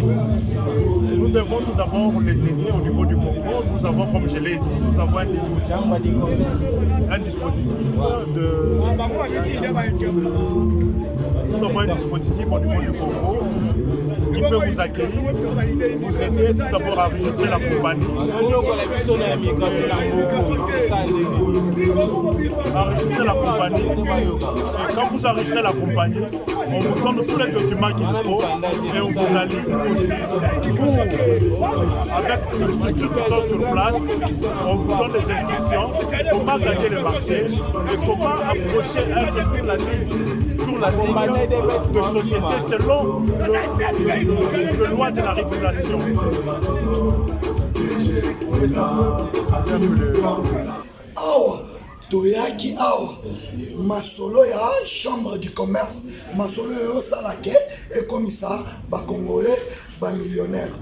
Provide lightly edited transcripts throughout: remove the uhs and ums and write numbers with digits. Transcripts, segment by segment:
Nous devons tout d'abord les aider au niveau du Congo. Nous avons, comme je l'ai dit, nous avons un dispositif au niveau du Congo qui peut vous accueillir, vous aider tout d'abord à enregistrer la compagnie. Enregistrer la compagnie. Et quand vous enregistrez la compagnie, on vous donne tous les documents qu'il faut et on vous aligne aussi pour, avec les structures qui sont sur place, on vous donne les instructions, comment gagner le marché et comment approcher un peu sur la ligne de société selon le loi de la régulation. Awa toyaki awa masolo ya chambre du commerce masolo yo salake ekomisa bakongolais bamillionnaire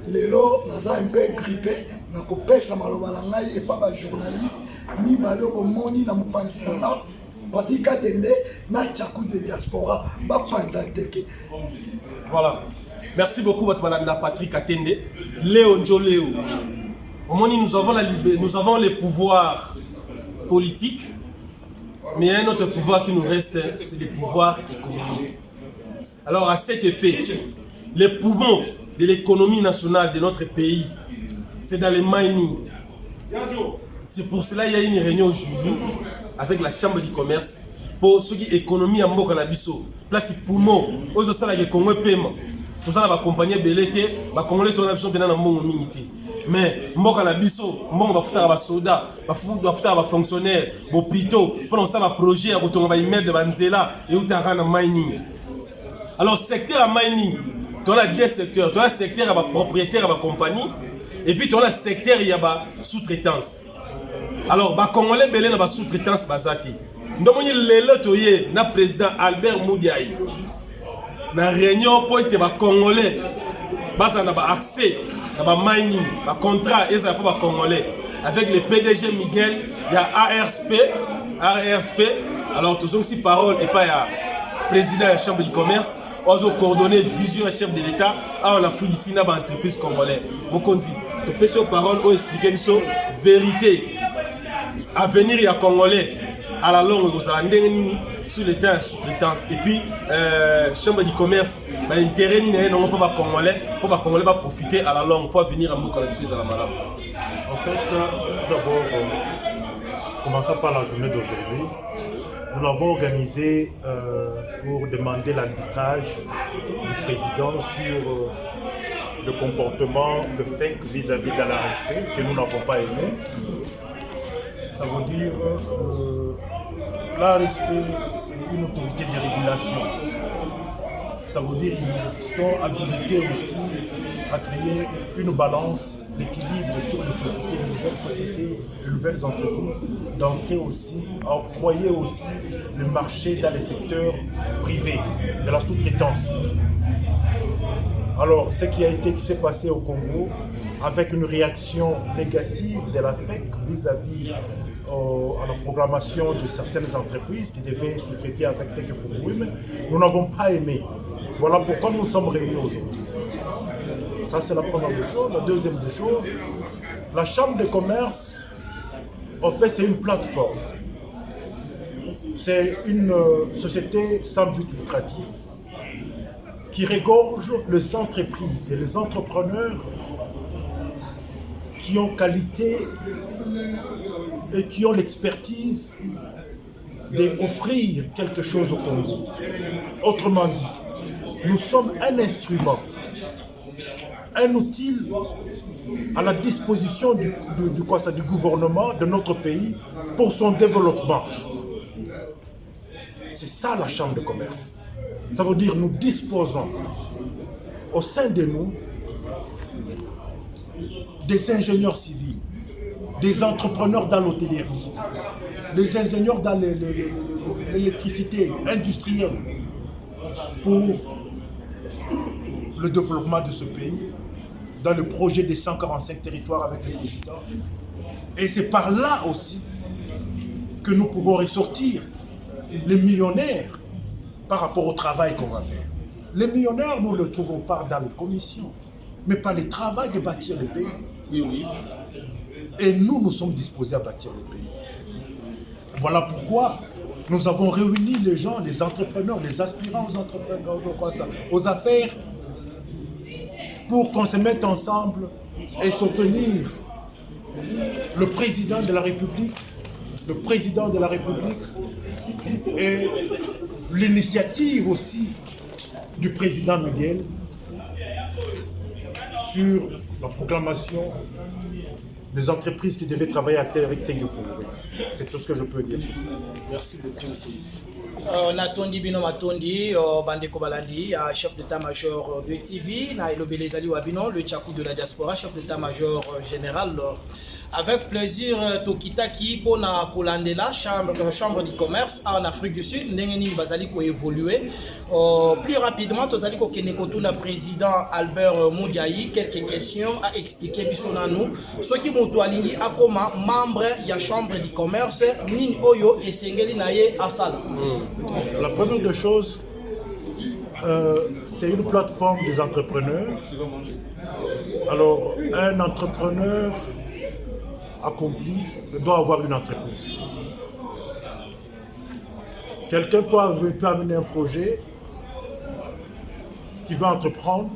lelo naza un peu grippé nakopesa maloba na ngai epa bajournaliste mibale bomoni na mopanzi na nga Patrick Katende na Tchakou de diaspora bapanza teke. Voilà. Merci beaucoup Batmalanda Patrick Katende. Léo Njoleo. Au moment où nous avons les pouvoirs politiques, mais il y a un autre pouvoir qui nous reste, c'est les pouvoirs économiques. Alors à cet effet, les poumons de l'économie nationale de notre pays, c'est dans les mining. C'est pour cela qu'il y a une réunion aujourd'hui avec la Chambre du commerce pour ceux qui économie en Mboka Nabiso. Place poumon, aux autres qui Congo paiement. Tout ça, la compagnie Belete, la Congolais tourne dans la minité. Mais Mboka Nabiso, Mboka va foutre à soldats, va foutre à fonctionnaires, au pito, pendant ça, va projet à retourner à email de Banzela et où tu as un mining. Alors, secteur à mining, tu as deux secteurs. Tu as un secteur à propriétaire à la compagnie, et puis tu as un secteur à sous-traitance. Alors, les Congolais belé na sous-traitance basati. Ndomoni lelo toye na président Albert Moudiaï. Na réunion pour être les Congolais basa na accès na mining, na contrat et ça pour les Congolais avec le PDG Miguel, il y a ARSP. Alors tous aussi parole et pas ya président de la Chambre du commerce, on a coordonné vision à chef de l'État, on a fait ici na entreprise congolais. Mon dit, tu fais sur parole ou expliquer nous vérité. Avenir il y a Congolais à la longue sur le temps sous-traitance et puis chambre du commerce intérêt ni non pas Congolais pour les Congolais va profiter à la longue pour venir à Mboka à la malade. En fait, d'abord, commençons par la journée d'aujourd'hui. Nous l'avons organisé pour demander l'arbitrage du président sur le comportement de FEC vis-à-vis de l'ARSP que nous n'avons pas aimé. Ça veut dire l'ARSP, c'est une autorité de régulation. Ça veut dire qu'ils sont habilités aussi à créer une balance, l'équilibre sur les nouvelles sociétés, les nouvelles entreprises, d'entrer aussi, à octroyer aussi le marché dans les secteurs privés, de la sous-traitance. Alors, ce qui s'est passé au Congo, avec une réaction négative de la FEC vis-à-vis à la programmation de certaines entreprises qui devaient sous-traiter avec Teke Fukuime, nous n'avons pas aimé. Voilà pourquoi nous sommes réunis aujourd'hui. Ça, c'est la première des choses. La deuxième des choses, la Chambre de commerce, en fait, c'est une plateforme. C'est une société sans but lucratif qui regorge les entreprises et les entrepreneurs qui ont qualité et qui ont l'expertise d'offrir quelque chose au Congo. Autrement dit, nous sommes un instrument, un outil à la disposition du gouvernement de notre pays pour son développement. C'est ça la Chambre de commerce. Ça veut dire que nous disposons au sein de nous des ingénieurs civils, des entrepreneurs dans l'hôtellerie, des ingénieurs dans l'électricité industrielle pour le développement de ce pays, dans le projet des 145 territoires avec le président. Et c'est par là aussi que nous pouvons ressortir les millionnaires par rapport au travail qu'on va faire. Les millionnaires, nous ne le trouvons pas dans les commissions, mais par le travail de bâtir le pays. Oui, oui. Et nous sommes disposés à bâtir le pays. Voilà pourquoi nous avons réuni les gens, les entrepreneurs, les aspirants aux entrepreneurs, aux affaires, pour qu'on se mette ensemble et soutenir le président de la République, et l'initiative aussi du président Miguel sur la proclamation des entreprises qui devaient travailler avec Téléphone. C'est tout ce que je peux dire sur ça. Merci beaucoup. Natondi bino matondi bandeko balandi chef d'état-major de TV na elobelezali wabino le tchakou de la diaspora chef d'état-major général avec plaisir tokitaki pona kolandela chambre du commerce en Afrique du Sud ndenge nini bazali ko évoluer plus rapidement tozali ko kene kotuna président Albert Mudiayi quelques questions à expliquer biso na nous soki moto alingi akoma membre ya chambre du commerce nini oyo esengeli na ye asala. La première des choses, c'est une plateforme des entrepreneurs. Alors, un entrepreneur accompli doit avoir une entreprise. Quelqu'un peut amener un projet qui va entreprendre.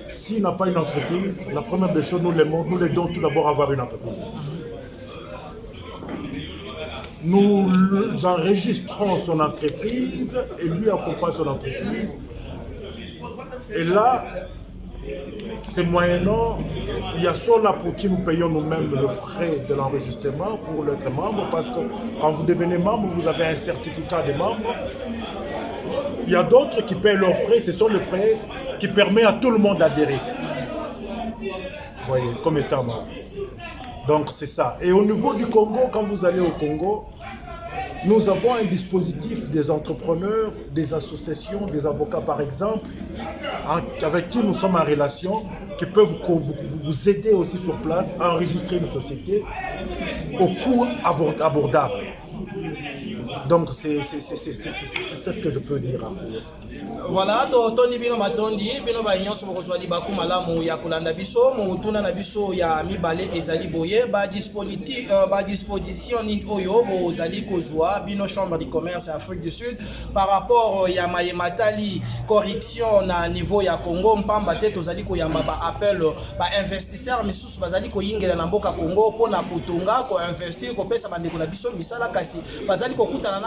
S'il n'a pas une entreprise, la première des choses, nous l'aidons tout d'abord à avoir une entreprise. Nous enregistrons son entreprise et lui accompagne son entreprise. Et là, c'est moyennant, il y a ceux là pour qui nous payons nous-mêmes le frais de l'enregistrement pour être membre, parce que quand vous devenez membre, vous avez un certificat de membre. Il y a d'autres qui payent leurs frais, ce sont les frais qui permettent à tout le monde d'adhérer. Vous voyez, comme étant membre. Donc c'est ça. Et au niveau du Congo, quand vous allez au Congo, nous avons un dispositif des entrepreneurs, des associations, des avocats par exemple, avec qui nous sommes en relation, qui peuvent vous aider aussi sur place à enregistrer une société au coût abordable. Donc c'est ce que je peux dire. Voilà, Tony Bino Matondi, Bino Baignon, Sokozwali Bakou Malamu, Yakulanda Biso, Moutuna Nabiso, Ya Mibale, Ezali Boye, disposition Nin Oyo, Zali Kozwa, Bino Chambre du Commerce Afrique du Sud, par rapport à Maye Matali, corruption à niveau ya Congo, Mpamba Teto Zali Koyamba, appel par investisseurs, mais sous Bazali Koyingela Namboka Congo, Pona Kutunga, ko investir, ko pesa Bandekula Biso, Misala Kasi, Bazali Kokutana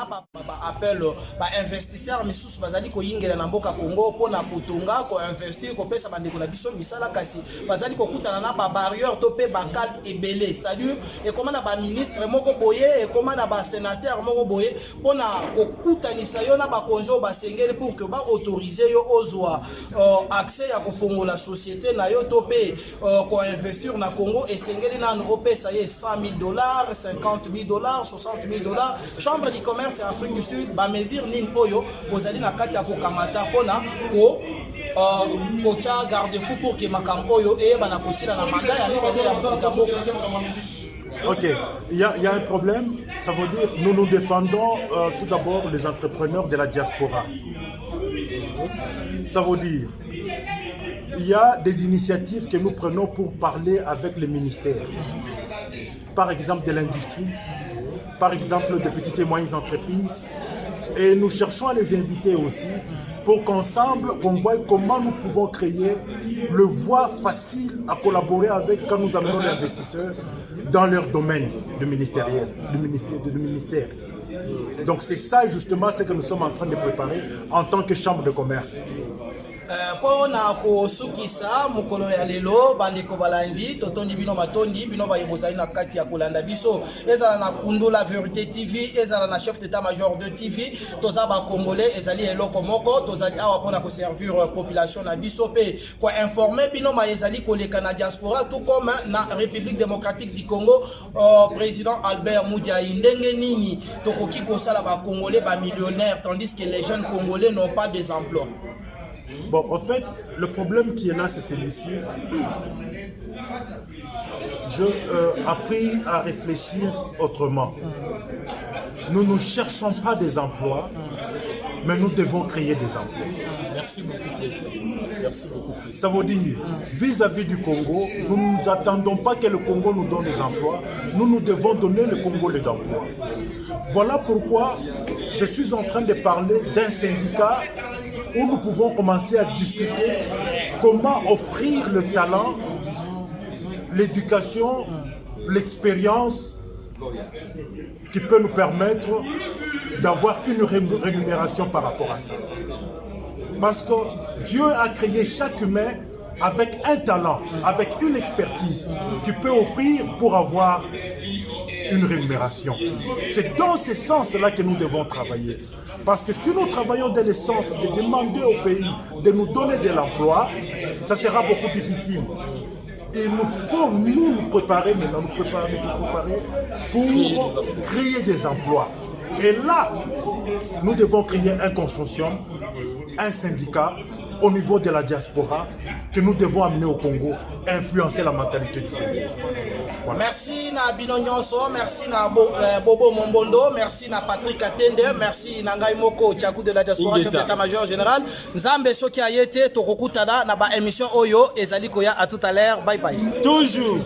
appel par investisseurs, mais sous Bazali Koyingela Namboka Congo, Pona Kutunga, ko investir, ko pesa Bandekula Biso, Misala Kasi, Bazali Kokutana na barrière, topé Bakal et Belé, c'est-à-dire, et comment na ba ministre Moko Boye, et comment na ba sénateur Moko Boye, Pona Kokutanisa yo na ba konzo ba sengeli pour que ba autoriser yo ozwa accès à la société na yo topé ko investir na Congo et sengeli na no pesa ye $100,000, $50,000, $60,000. Chambre du commerce Afrique du Sud ba mesure nini oyo bozali na kati ya kokamata pona ko kocha garde-fou pour que makambo oyo e bana kosila na mandat ya libéré ya Mozambique. Ok, il y a un problème, ça veut dire nous défendons tout d'abord les entrepreneurs de la diaspora. Ça veut dire il y a des initiatives que nous prenons pour parler avec les ministères. Par exemple de l'industrie, par exemple de petites et moyennes entreprises. Et nous cherchons à les inviter aussi pour qu'ensemble, qu'on voit comment nous pouvons créer le voie facile à collaborer avec quand nous amenons les investisseurs dans leur domaine de ministère. Donc c'est ça justement ce que nous sommes en train de préparer en tant que chambre de commerce. Pona ko sukisa mukolo ya lelo bandeko balandi totondi bino matondi bino bayebozali na kati ya kolanda biso ezala na Kundu la Vérité TV ezala na chef d'état-major de TV toza ba congolais ezali eloko moko tozali awa pona ko servir population na biso pe ko informer bino ma ezali koleka na diaspora tout comme na République démocratique du Congo président Albert Mudiayi ndenge nini tokoki kosala ba congolais ba millionnaires tandis que les jeunes congolais n'ont pas des emplois. Bon, en fait, le problème qui est là, c'est celui-ci. J'ai appris à réfléchir autrement. Nous ne cherchons pas des emplois, mais nous devons créer des emplois. Merci beaucoup, Président. Merci beaucoup, Président. Ça veut dire, vis-à-vis du Congo, nous ne nous attendons pas que le Congo nous donne des emplois. Nous devons donner le Congo les emplois. Voilà pourquoi je suis en train de parler d'un syndicat où nous pouvons commencer à discuter comment offrir le talent, l'éducation, l'expérience qui peut nous permettre d'avoir une rémunération par rapport à ça. Parce que Dieu a créé chaque humain avec un talent, avec une expertise qu'il peut offrir pour avoir une rémunération. C'est dans ce sens-là que nous devons travailler. Parce que si nous travaillons dans le sens de demander au pays de nous donner de l'emploi, ça sera beaucoup plus difficile. Il nous faut nous préparer maintenant, nous préparer pour créer des emplois. Et là, nous devons créer un consortium, un syndicat au niveau de la diaspora que nous devons amener au Congo, influencer la mentalité du Congo. Voilà. Merci na Bino Nyonso, merci na Bobo Mombondo, merci na Patrick Atende, merci na Ngai Moko Tchakou de la diaspora, chef d'état-major général. Nzambe soki ayete tokokutana na ba émission oyo ezali koya à tout à l'heure. Bye bye. Toujours.